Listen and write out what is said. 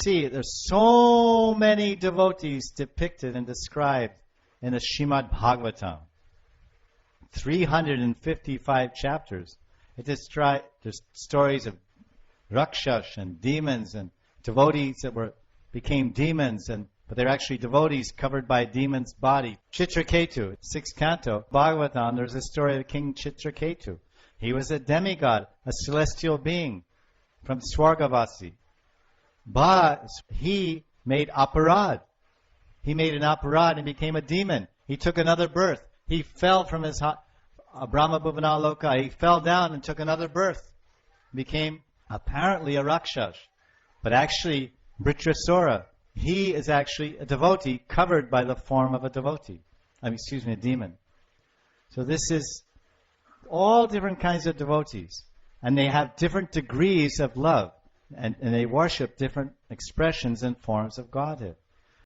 See, there's so many devotees depicted and described in the Srimad Bhagavatam. 355 chapters. There's stories of Rakshas and demons and devotees that became demons, but they're actually devotees covered by a demon's body. Chitraketu, 6th canto, Bhagavatam, there's a story of King Chitraketu. He was a demigod, a celestial being from Swargavasi. But he made aparad. He made an aparad and became a demon. He took another birth. He fell from his Brahma Bhuvana Loka. He fell down and took another birth. Became apparently a Rakshas. But actually, Vritrasura, he is actually a devotee covered by the form of a devotee. A demon. So this is all different kinds of devotees. And they have different degrees of love. And they worship different expressions and forms of Godhead.